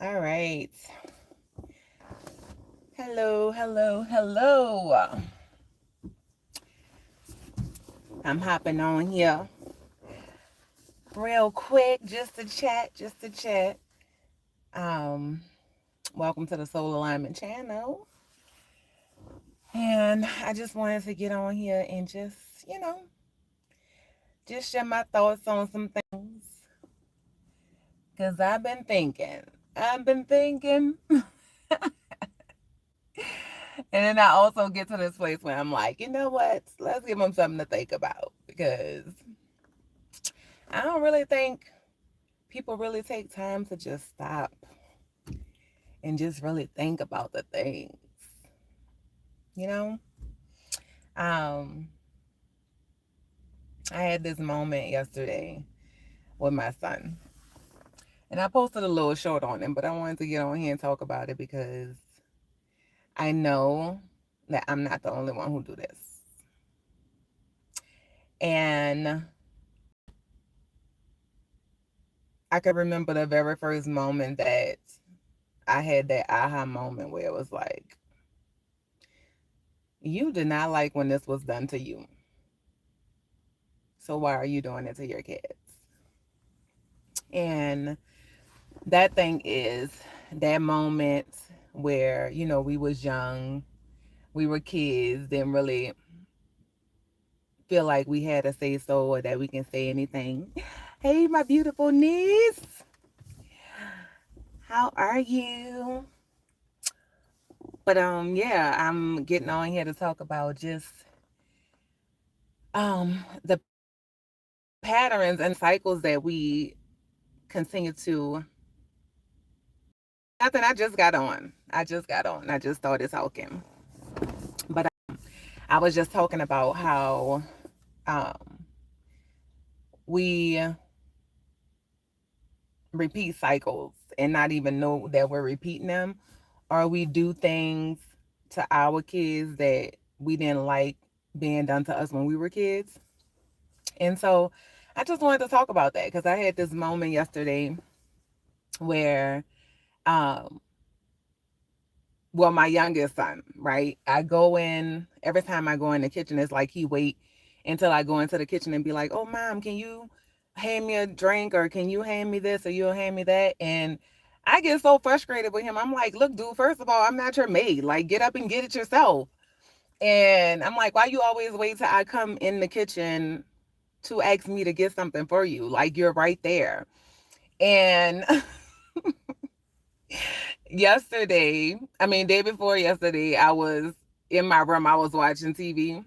All right. Hello, hello, hello. I'm hopping on here real quick just to chat. Um, Welcome to the Soul Alignment channel. And I just wanted to get on here and just share my thoughts on some things. Because I've been thinking. And then I also get to this place where I'm like, you know what? Let's give them something to think about because I don't really think people really take time to just stop and just really think about the things, you know? Um, I had this moment yesterday with my son, and I posted a little short on him, but I wanted to get on here and talk about it because I know that I'm not the only one who do this. And I could remember the very first moment that I had that aha moment where it was like, you did not like when this was done to you. So why are you doing it to your kids? And that thing is that moment where, we was young, we were kids, didn't really feel like we had to say so or that we can say anything. Hey, my beautiful niece. How are you? But yeah, I'm getting on here to talk about just the patterns and cycles that we continue to. Nothing. I just got on. I just started talking, but I was just talking about how um, we repeat cycles and not even know that we're repeating them, or we do things to our kids that we didn't like being done to us when we were kids. And so I just wanted to talk about that because I had this moment yesterday where um well, my youngest son, right? I go in every time I go in the kitchen, it's like he wait until I go into the kitchen and be like, "Oh, mom, can you hand me a drink or can you hand me this or you'll hand me that?" And I get so frustrated with him. I'm like, "Look, dude, first of all, I'm not your maid. Like, get up and get it yourself." And I'm like, "Why you always wait till I come in the kitchen to ask me to get something for you? Like, you're right there." And day before yesterday, I was in my room, I was watching TV,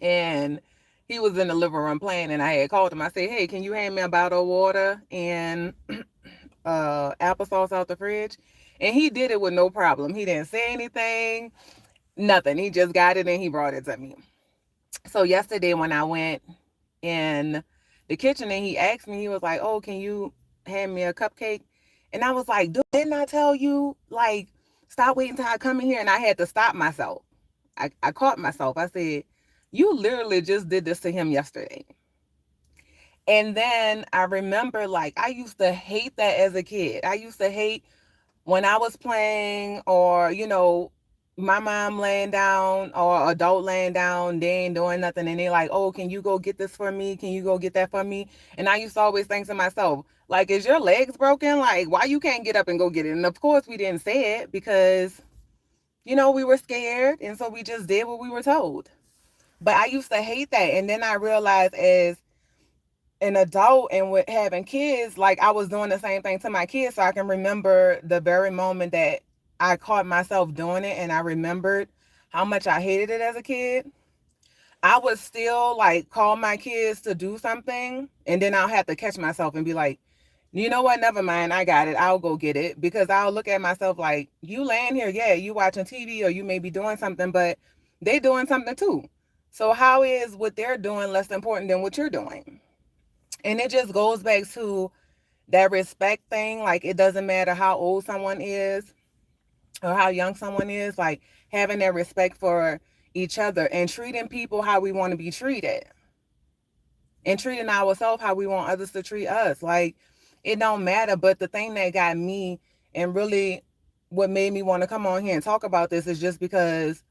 and he was in the living room playing, and I had called him. I said, "Hey, can you hand me a bottle of water and applesauce out the fridge?" And he did it with no problem. He didn't say anything, nothing. He just got it and he brought it to me. So yesterday when I went in the kitchen and he asked me, he was like, "Oh, can you hand me a cupcake?" And I was like, "Dude, didn't I tell you, like, stop waiting till I come in here?" And I had to stop myself. I caught myself. I said, "You literally just did this to him yesterday." And then I remember, like, I used to hate that as a kid. I used to hate when I was playing or, my mom laying down or adult laying down, they ain't doing nothing. And they like, "Oh, can you go get this for me? Can you go get that for me?" And I used to always think to myself, like, is your legs broken? Like, why you can't get up and go get it? And of course we didn't say it because, we were scared. And so we just did what we were told. But I used to hate that. And then I realized as an adult and with having kids, like I was doing the same thing to my kids. So I can remember the very moment that I caught myself doing it and I remembered how much I hated it as a kid. I would still like call my kids to do something and then I'll have to catch myself and be like, "You know what? Never mind. I got it. I'll go get it." Because I'll look at myself like, you laying here, yeah, you watching TV or you may be doing something, but they doing something too. So how is what they're doing less important than what you're doing? And it just goes back to that respect thing. Like, it doesn't matter how old someone is or how young someone is, like, having that respect for each other and treating people how we want to be treated and treating ourselves how we want others to treat us. Like, it don't matter. But the thing that got me And really, what made me want to come on here and talk about this is just because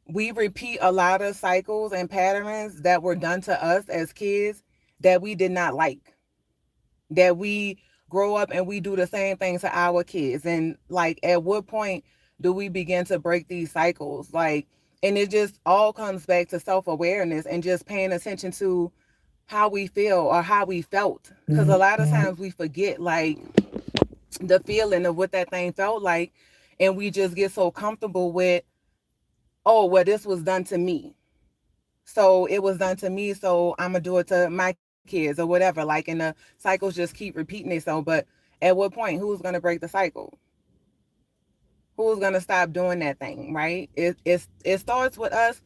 we repeat a lot of cycles and patterns that were done to us as kids that we did not like, that we grow up and we do the same thing to our kids. And like, at what point do we begin to break these cycles? Like, and it just all comes back to self-awareness and just paying attention to how we feel or how we felt. Because a lot of times we forget like the feeling of what that thing felt like, and we just get so comfortable with, oh well, this was done to me, so it was done to me, so I'm gonna do it to my kids or whatever. Like, and the cycles just keep repeating itself. But at what point, who's gonna break the cycle? Who's gonna stop doing that thing? Right? It starts with us.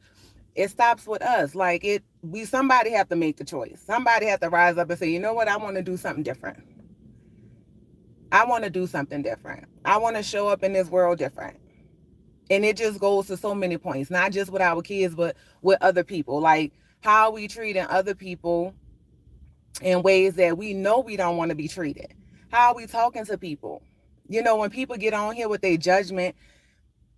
It stops with us. Like, we somebody have to make the choice. Somebody have to rise up and say, you know what, I want to do something different. I want to do something different. I want to show up in this world different. And it just goes to so many points, not just with our kids, but with other people. Like, how we treating other people in ways that we know we don't want to be treated. How are we talking to people? You know, when people get on here with their judgment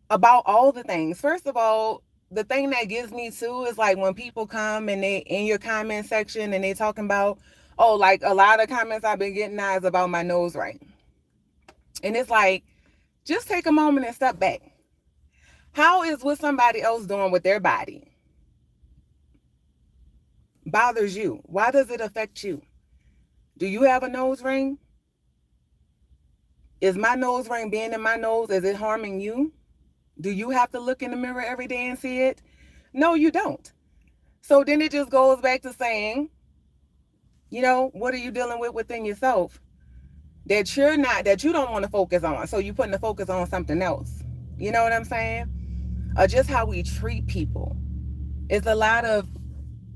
about all the things. First of all, the thing that gets me too is like when people come and they in your comment section and they talking about, oh, like a lot of comments I've been getting now is about my nose ring. And it's like, just take a moment and step back. How is what somebody else doing with their body bothers you? Why does it affect you? Do you have a nose ring? Is my nose ring being in my nose, is it harming you? Do you have to look in the mirror every day and see it? No, you don't. So then it just goes back to saying, you know, what are you dealing with within yourself that you don't want to focus on? So you're putting the focus on something else. You know what I'm saying? Or just how we treat people. It's a lot of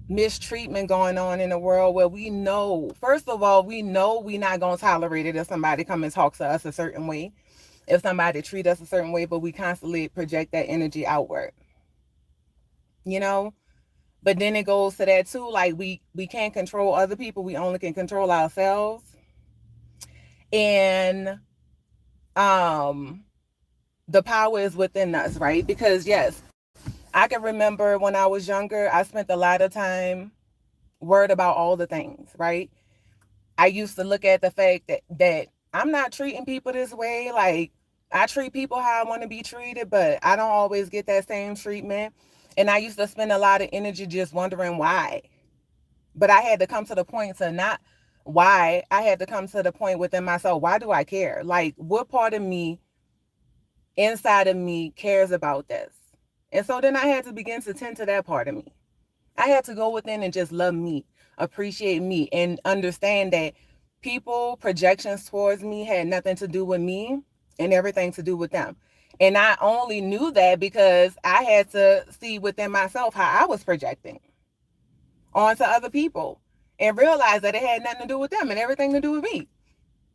mistreatment going on in the world where we know, first of all, we know we're not going to tolerate it if somebody come and talks to us a certain way, if somebody treat us a certain way, but we constantly project that energy outward, you know. But then it goes to that too, like we can't control other people, we only can control ourselves. And the power is within us, right? Because yes, I can remember when I was younger, I spent a lot of time worried about all the things, right? I used to look at the fact that I'm not treating people this way. Like, I treat people how I want to be treated, but I don't always get that same treatment. And I used to spend a lot of energy just wondering why. But I had to come to the point to not why. I had to come to the point within myself, why do I care? Like, what part of me, inside of me, cares about this? And so then I had to begin to tend to that part of me. I had to go within and just love me, appreciate me, and understand that people projections towards me had nothing to do with me and everything to do with them. And I only knew that because I had to see within myself how I was projecting onto other people and realize that it had nothing to do with them and everything to do with me.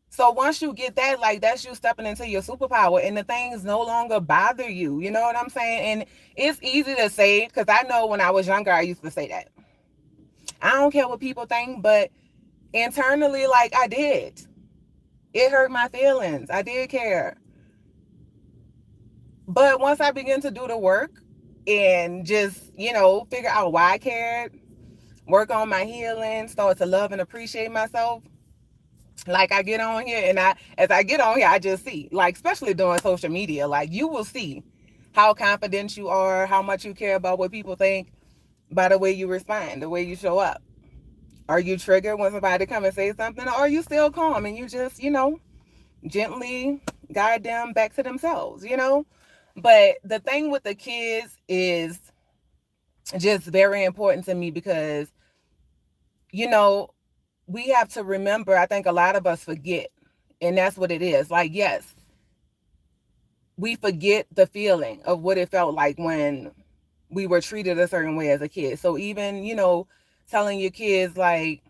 So once you get that, like, that's you stepping into your superpower and the things no longer bother you. You know what I'm saying? And it's easy to say, because I know when I was younger, I used to say that. I don't care what people think, but internally, like, I did. It hurt my feelings. I did care. But once I began to do the work and just, you know, figure out why I cared, work on my healing, start to love and appreciate myself, like, I get on here and as I get on here, I just see, like, especially doing social media, like, you will see how confident you are, how much you care about what people think by the way you respond, the way you show up. Are you triggered when somebody come and say something, or are you still calm and you just, you know, gently guide them back to themselves, you know? But the thing with the kids is just very important to me because, you know, we have to remember, I think a lot of us forget, and that's what it is. Like, yes, we forget the feeling of what it felt like when we were treated a certain way as a kid. So even, you know, telling your kids, like,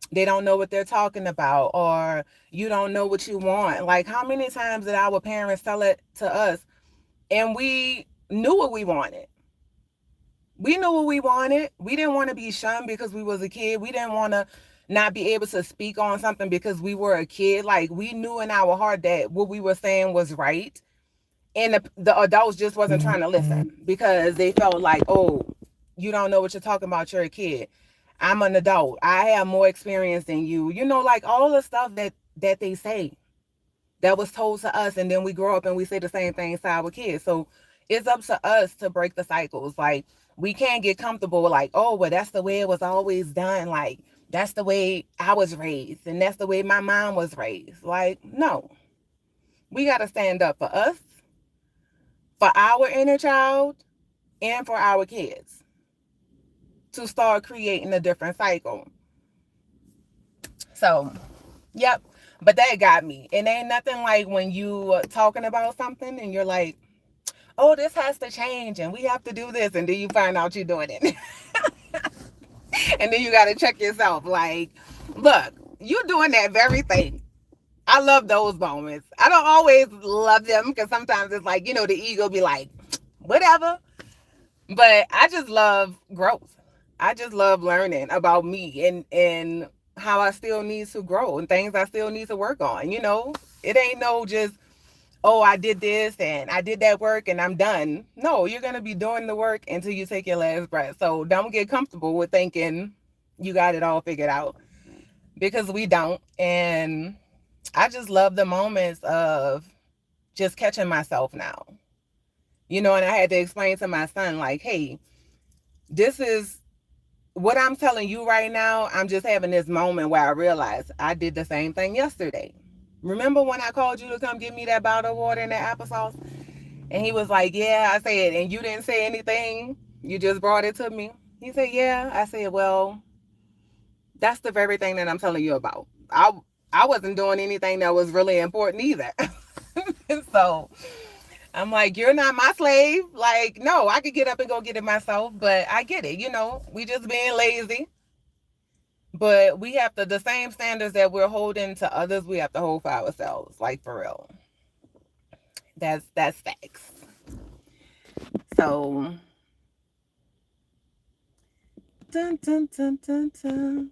they don't know what they're talking about, or you don't know what you want. Like, how many times did our parents tell it to us and we knew what we wanted? We knew what we wanted. We didn't want to be shunned because we was a kid. We didn't want to, not be able to speak on something because we were a kid. Like, we knew in our heart that what we were saying was right, and the adults just wasn't trying to listen because they felt like, oh, you don't know what you're talking about, you're a kid, I'm an adult, I have more experience than you, like all the stuff that they say that was told to us, and then we grow up and we say the same things to our kids. So it's up to us to break the cycles. Like, we can't get comfortable with, like, oh, well, that's the way it was always done, like that's the way I was raised and that's the way my mom was raised. Like, no, we got to stand up for us, for our inner child, and for our kids to start creating a different cycle. So, yep. But that got me. It ain't nothing like when you talking about something and you're like, oh, this has to change and we have to do this. And then you find out you're doing it. And then you got to check yourself. Like, look, you're doing that very thing. I love those moments. I don't always love them because sometimes it's like, the ego be like, whatever. But I just love growth. I just love learning about me and how I still need to grow and things I still need to work on. It ain't no just, oh, I did this and I did that work and I'm done. No, you're going to be doing the work until you take your last breath. So don't get comfortable with thinking you got it all figured out, because we don't. And I just love the moments of just catching myself now. And I had to explain to my son, like, hey, this is what I'm telling you right now. I'm just having this moment where I realized I did the same thing yesterday. Remember when I called you to come get me that bottle of water and that applesauce? And he was like, yeah. I said, and you didn't say anything? You just brought it to me? He said, yeah. I said, well, that's the very thing that I'm telling you about. I wasn't doing anything that was really important either. So I'm like, you're not my slave. Like, no, I could get up and go get it myself, but I get it. We just being lazy. But we have the same standards that we're holding to others, we have to hold for ourselves. Like, for real. That's facts. So, dun, dun, dun, dun, dun.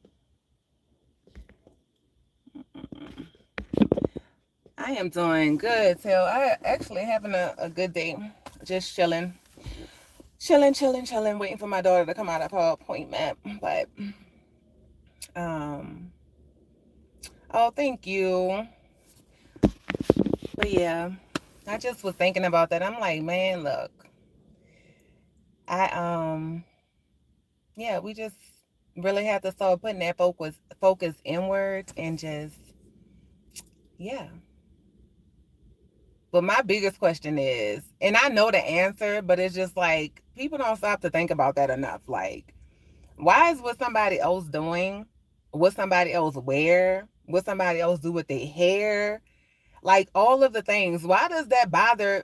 I am doing good, Till. I actually having a good day. Just chilling, waiting for my daughter to come out of her appointment. But, oh, thank you. But yeah, I just was thinking about that. I'm like, man, look, I yeah, we just really have to start putting that focus inwards and just, yeah. But my biggest question is, and I know the answer, but it's just like people don't stop to think about that enough. Like, why is what somebody else doing, what somebody else wear, what somebody else do with their hair, like all of the things, why does that bother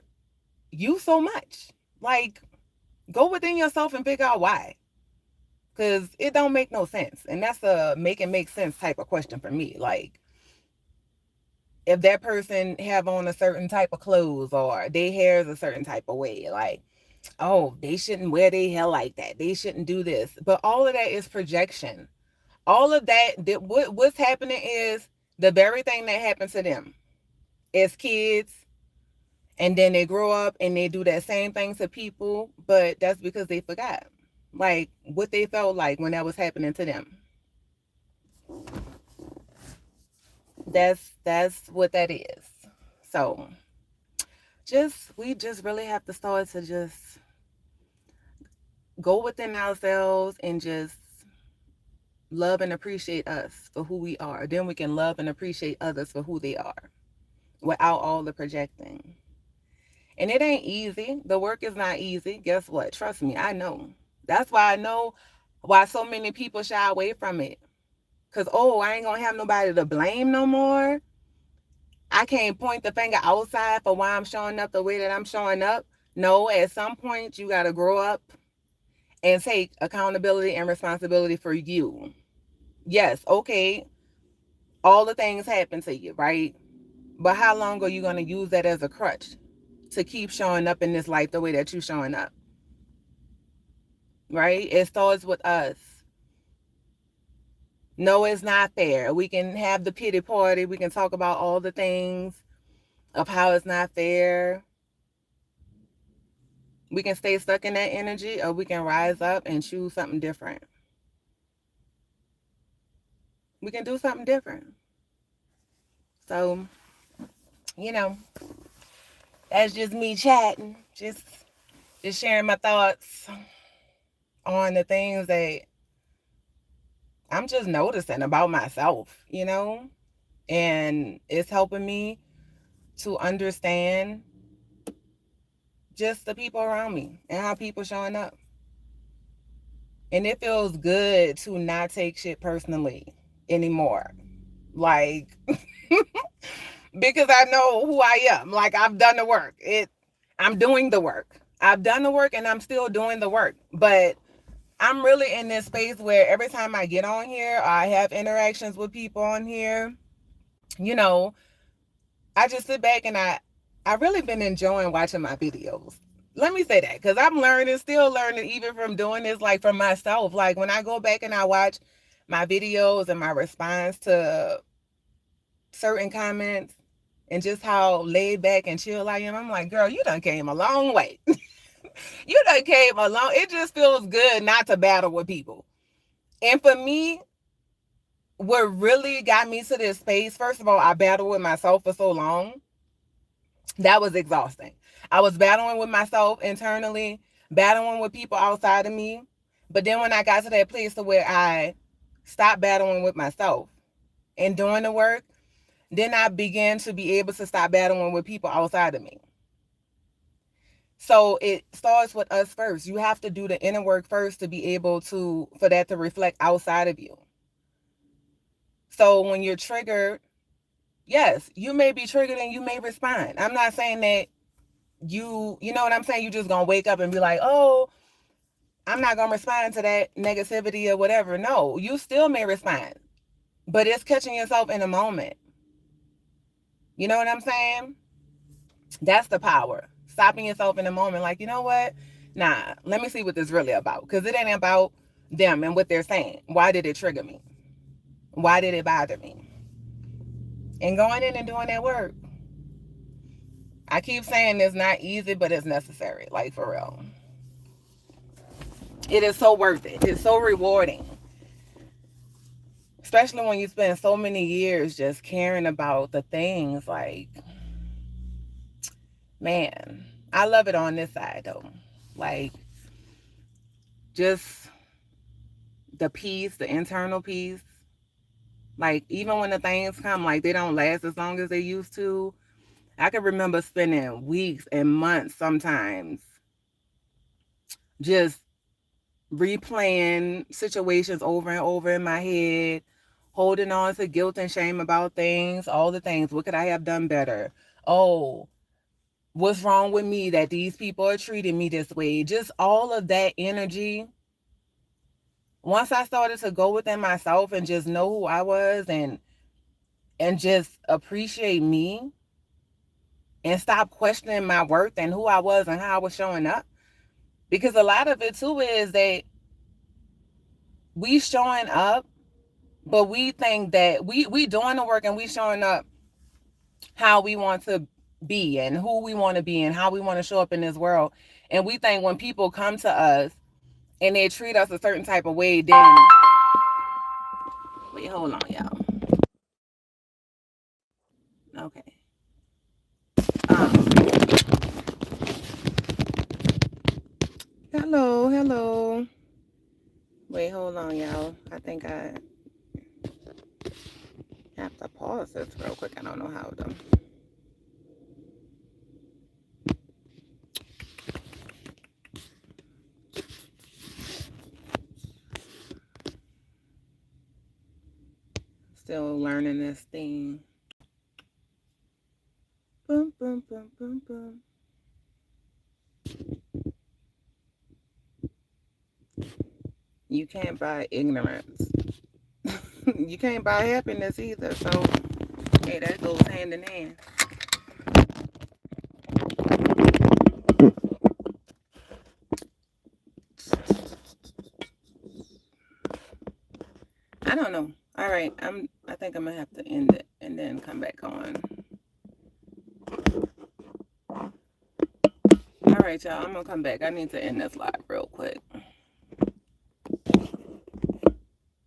you so much? Like, go within yourself and figure out why. Because it don't make no sense. And that's a make it make sense type of question for me. Like, if that person have on a certain type of clothes or their hair is a certain type of way, like, oh, they shouldn't wear their hair like that, they shouldn't do this. But all of that is projection. All of that, what's happening is the very thing that happened to them as kids, and then they grow up and they do that same thing to people, but that's because they forgot, like, what they felt like when that was happening to them. That's what that is. So we just really have to start to just go within ourselves and just love and appreciate us for who we are. Then we can love and appreciate others for who they are without all the projecting. And it ain't easy. The work is not easy. Guess what? Trust me, I know. That's why I know why so many people shy away from it. Because, oh, I ain't going to have nobody to blame no more. I can't point the finger outside for why I'm showing up the way that I'm showing up. No, at some point, you got to grow up and take accountability and responsibility for you. Yes, okay, all the things happen to you, right? But how long are you going to use that as a crutch to keep showing up in this life the way that you're showing up? Right? It starts with us. No, it's not fair. We can have the pity party. We can talk about all the things of how it's not fair. We can stay stuck in that energy, or we can rise up and choose something different. We can do something different. So, you know, that's just me chatting, just sharing my thoughts on the things that I'm just noticing about myself, and it's helping me to understand just the people around me and how people showing up. And it feels good to not take shit personally anymore. Like, because I know who I am. Like, I've done the work. I'm doing the work. I've done the work and I'm still doing the work. But I'm really in this space where every time I get on here, I have interactions with people on here, I just sit back and I really been enjoying watching my videos. Let me say that, because I'm still learning, even from doing this, like, for myself. Like, when I go back and I watch my videos and my response to certain comments and just how laid back and chill I am, I'm like, girl, you done came a long way. You done came a long. It just feels good not to battle with people. And for me, what really got me to this space, first of all, I battled with myself for so long. That was exhausting. I was battling with myself internally, battling with people outside of me. But then when I got to that place to where I stopped battling with myself and doing the work, then I began to be able to stop battling with people outside of me. So it starts with us first. You have to do the inner work first to be able for that to reflect outside of you. So when you're triggered, yes, you may be triggered and you may respond. I'm not saying that you know what I'm saying? You just gonna wake up and be like, oh, I'm not gonna respond to that negativity or whatever. No, you still may respond, but it's catching yourself in a moment. You know what I'm saying? That's the power. Stopping yourself in a moment, like, you know what? Nah, let me see what this is really about. Because it ain't about them and what they're saying. Why did it trigger me? Why did it bother me? And going in and doing that work. I keep saying it's not easy, but it's necessary. Like, for real. It is so worth it. It's so rewarding. Especially when you spend so many years just caring about the things. Like, man, I love it on this side, though. Like, just the peace, the internal peace. Like, even when the things come, like, they don't last as long as they used to. I can remember spending weeks and months sometimes just replaying situations over and over in my head, holding on to guilt and shame about things, all the things. What could I have done better? Oh, what's wrong with me that these people are treating me this way? Just all of that energy. Once I started to go within myself and just know who I was and just appreciate me and stop questioning my worth and who I was and how I was showing up. Because a lot of it too is that we showing up, but we think that we doing the work and we showing up how we want to be and who we want to be and how we want to show up in this world. And we think when people come to us and they treat us a certain type of way, then wait, hold on, y'all. Okay. Hello. Wait, hold on, y'all. I think I have to pause this real quick. I don't know how though. Still learning this thing. Boom, boom, boom, boom, boom. You can't buy ignorance. You can't buy happiness either. So, hey, that goes hand in hand. I don't know. think I'm gonna have to end it and then come back on. All right, y'all, I'm gonna come back. I need to end this live real quick.